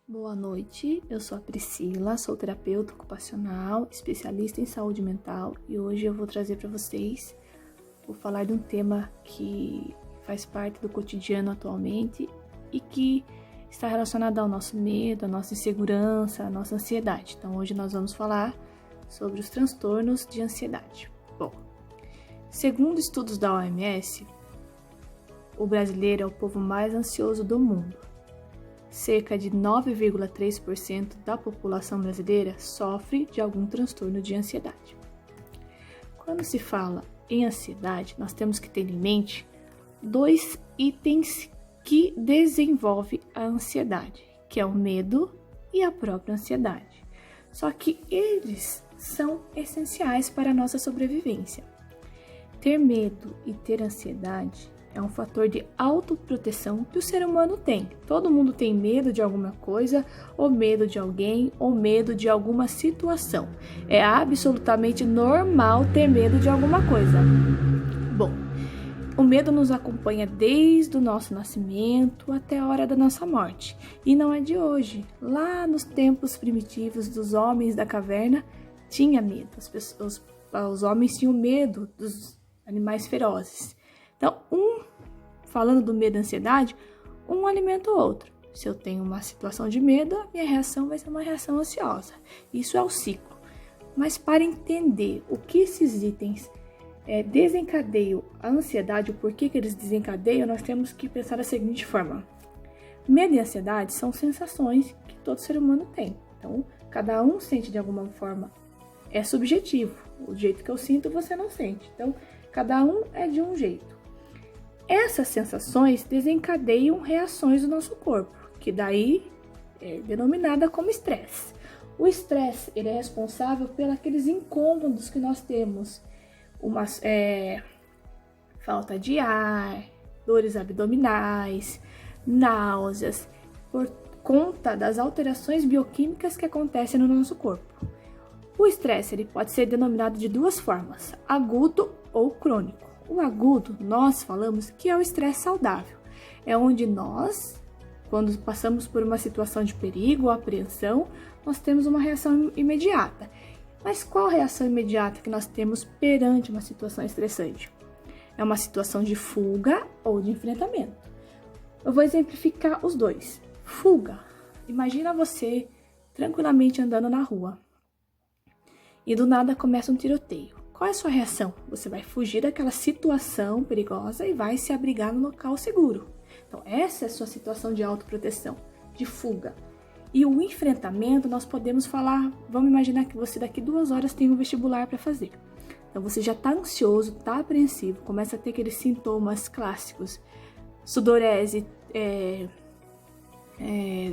Boa noite, eu sou a Priscila, sou terapeuta ocupacional, especialista em saúde mental e hoje eu vou trazer para vocês, vou falar de um tema que faz parte do cotidiano atualmente e que está relacionado ao nosso medo, à nossa insegurança, à nossa ansiedade. Então hoje nós vamos falar sobre os transtornos de ansiedade. Bom, segundo estudos da OMS, o brasileiro é o povo mais ansioso do mundo. Cerca de 9,3% da população brasileira sofre de algum transtorno de ansiedade. Quando se fala em ansiedade, nós temos que ter em mente dois itens que desenvolvem a ansiedade, que é o medo e a própria ansiedade. Só que eles são essenciais para a nossa sobrevivência. Ter medo e ter ansiedade é um fator de autoproteção que o ser humano tem. Todo mundo tem medo de alguma coisa, ou medo de alguém, ou medo de alguma situação. É absolutamente normal ter medo de alguma coisa. Bom, o medo nos acompanha desde o nosso nascimento até a hora da nossa morte. E não é de hoje. Lá nos tempos primitivos dos homens da caverna, tinha medo. Os homens tinham medo dos animais ferozes. Então, falando do medo e ansiedade, um alimenta o outro. Se eu tenho uma situação de medo, a minha reação vai ser uma reação ansiosa. Isso é o ciclo. Mas para entender o que esses itens desencadeiam a ansiedade, o porquê que eles desencadeiam, nós temos que pensar da seguinte forma. Medo e ansiedade são sensações que todo ser humano tem. Então, cada um sente de alguma forma. É subjetivo. O jeito que eu sinto, você não sente. Então, cada um é de um jeito. Essas sensações desencadeiam reações do nosso corpo, que daí é denominada como estresse. O estresse ele é responsável pelos aqueles incômodos que nós temos, falta de ar, dores abdominais, náuseas, por conta das alterações bioquímicas que acontecem no nosso corpo. O estresse ele pode ser denominado de duas formas, agudo ou crônico. O agudo, nós falamos que é o estresse saudável. É onde nós, quando passamos por uma situação de perigo ou apreensão, nós temos uma reação imediata. Mas qual reação imediata que nós temos perante uma situação estressante? É uma situação de fuga ou de enfrentamento. Eu vou exemplificar os dois. Fuga. Imagina você tranquilamente andando na rua e do nada começa um tiroteio. Qual é a sua reação? Você vai fugir daquela situação perigosa e vai se abrigar no local seguro. Então, essa é a sua situação de autoproteção, de fuga. E o enfrentamento, nós podemos falar, vamos imaginar que você daqui 2 horas tem um vestibular para fazer. Então, você já está ansioso, está apreensivo, começa a ter aqueles sintomas clássicos, sudorese,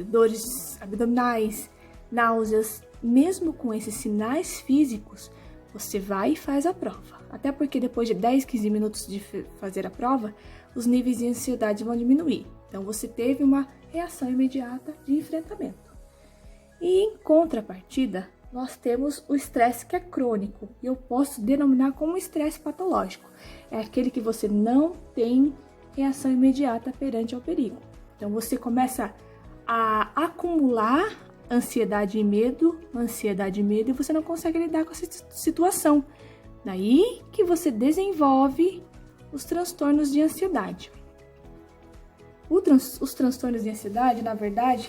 dores abdominais, náuseas. Mesmo com esses sinais físicos, você vai e faz a prova. Até porque depois de 10, 15 minutos de fazer a prova, os níveis de ansiedade vão diminuir. Então, você teve uma reação imediata de enfrentamento. E em contrapartida, nós temos o estresse que é crônico. E eu posso denominar como estresse patológico. É aquele que você não tem reação imediata perante ao perigo. Então, você começa a acumular ansiedade e medo, e você não consegue lidar com essa situação. Daí que você desenvolve os transtornos de ansiedade. Os transtornos de ansiedade, na verdade,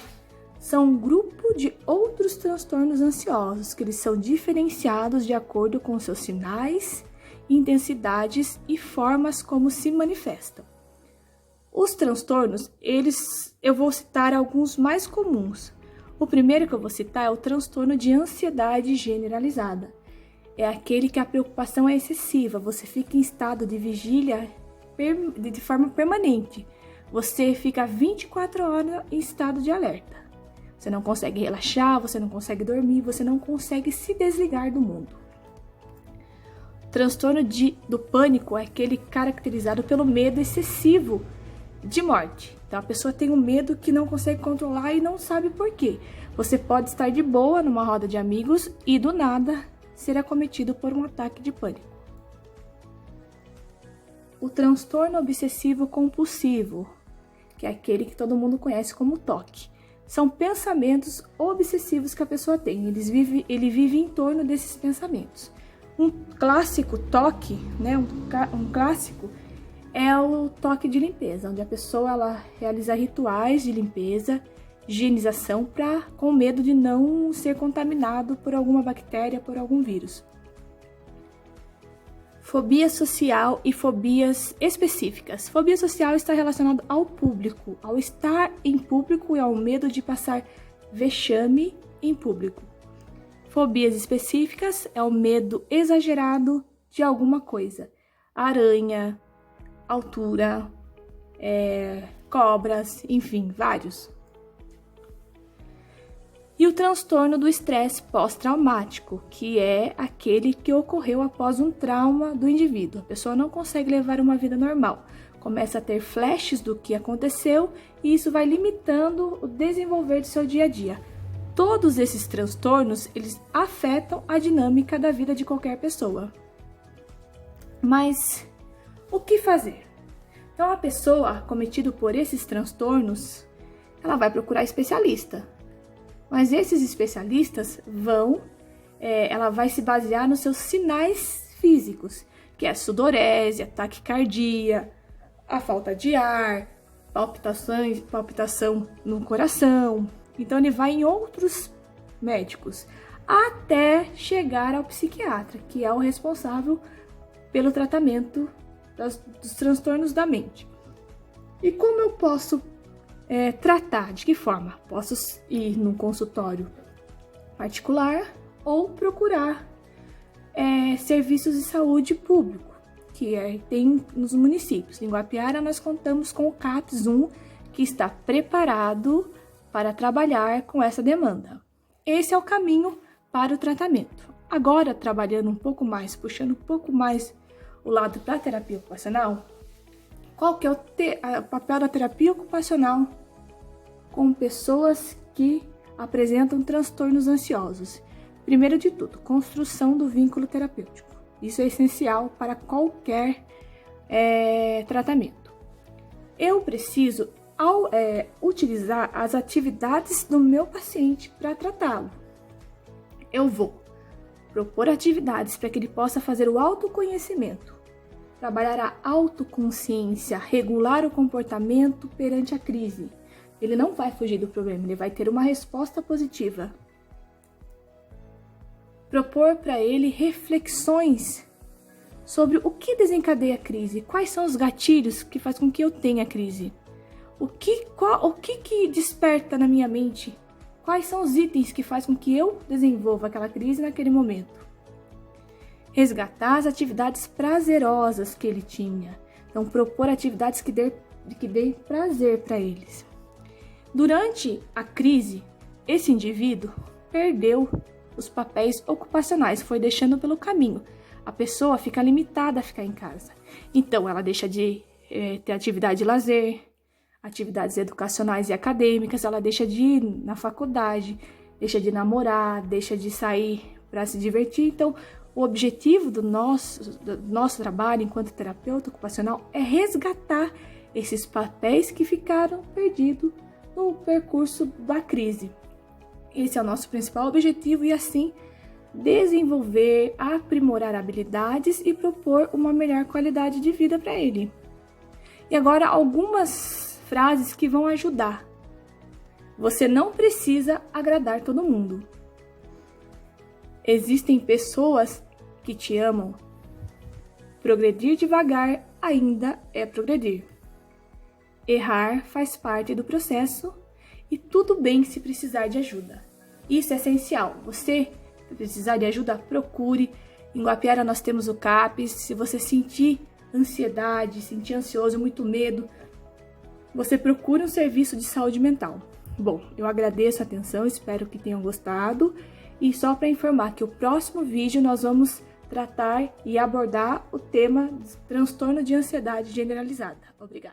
são um grupo de outros transtornos ansiosos, que eles são diferenciados de acordo com seus sinais, intensidades e formas como se manifestam. Os transtornos, eu vou citar alguns mais comuns. O primeiro que eu vou citar é o transtorno de ansiedade generalizada. É aquele que a preocupação é excessiva, você fica em estado de vigília de forma permanente. Você fica 24 horas em estado de alerta. Você não consegue relaxar, você não consegue dormir, você não consegue se desligar do mundo. O transtorno do pânico é aquele caracterizado pelo medo excessivo de morte. Então, a pessoa tem um medo que não consegue controlar e não sabe por quê. Você pode estar de boa numa roda de amigos e, do nada, ser acometido por um ataque de pânico. O transtorno obsessivo compulsivo, que é aquele que todo mundo conhece como TOC. são pensamentos obsessivos que a pessoa tem. Ele vive em torno desses pensamentos. Um clássico toque, né? Um clássico é o toque de limpeza, onde a pessoa ela realiza rituais de limpeza, higienização, com medo de não ser contaminado por alguma bactéria, por algum vírus. Fobia social e fobias específicas. Fobia social está relacionada ao público, ao estar em público e ao medo de passar vexame em público. Fobias específicas é o medo exagerado de alguma coisa. Aranha, altura, cobras, enfim, vários. E o transtorno do estresse pós-traumático, que é aquele que ocorreu após um trauma do indivíduo. A pessoa não consegue levar uma vida normal, começa a ter flashes do que aconteceu e isso vai limitando o desenvolver do seu dia a dia. Todos esses transtornos, eles afetam a dinâmica da vida de qualquer pessoa. Mas o que fazer? Então, a pessoa acometida por esses transtornos, ela vai procurar especialista. Mas esses especialistas ela vai se basear nos seus sinais físicos, que é a sudorese, a taquicardia, a falta de ar, palpitação no coração. Então ele vai em outros médicos, até chegar ao psiquiatra, que é o responsável pelo tratamento dos transtornos da mente. E como eu posso tratar? De que forma? Posso ir num consultório particular ou procurar serviços de saúde público, que tem nos municípios. Em Guapiara, nós contamos com o CAPS 1, que está preparado para trabalhar com essa demanda. Esse é o caminho para o tratamento. Agora, trabalhando um pouco mais, puxando um pouco mais o lado da terapia ocupacional, qual que é o papel da terapia ocupacional com pessoas que apresentam transtornos ansiosos? Primeiro de tudo, construção do vínculo terapêutico. Isso é essencial para qualquer tratamento. Eu preciso utilizar as atividades do meu paciente para tratá-lo. Eu vou propor atividades para que ele possa fazer o autoconhecimento, trabalhar a autoconsciência, regular o comportamento perante a crise. Ele não vai fugir do problema, ele vai ter uma resposta positiva. Propor para ele reflexões sobre o que desencadeia a crise, quais são os gatilhos que fazem com que eu tenha crise, o que desperta na minha mente, quais são os itens que fazem com que eu desenvolva aquela crise naquele momento. Resgatar as atividades prazerosas que ele tinha, então propor atividades que dê prazer para eles. Durante a crise, esse indivíduo perdeu os papéis ocupacionais, foi deixando pelo caminho. A pessoa fica limitada a ficar em casa. Então, ela deixa de ter atividade de lazer, atividades educacionais e acadêmicas, ela deixa de ir na faculdade, deixa de namorar, deixa de sair para se divertir. Então, o objetivo do nosso trabalho enquanto terapeuta ocupacional é resgatar esses papéis que ficaram perdidos no percurso da crise. Esse é o nosso principal objetivo e assim desenvolver, aprimorar habilidades e propor uma melhor qualidade de vida para ele. E agora algumas frases que vão ajudar. Você não precisa agradar todo mundo. Existem pessoas que te amam. Progredir devagar ainda é progredir. Errar faz parte do processo e tudo bem se precisar de ajuda. Isso é essencial. Você precisar de ajuda, procure. Em Guapiara nós temos o CAPS. Se você sentir ansiedade, sentir ansioso, muito medo, você procura um serviço de saúde mental. Bom, eu agradeço a atenção, espero que tenham gostado. E só para informar que o próximo vídeo nós vamos tratar e abordar o tema de transtorno de ansiedade generalizada. Obrigada.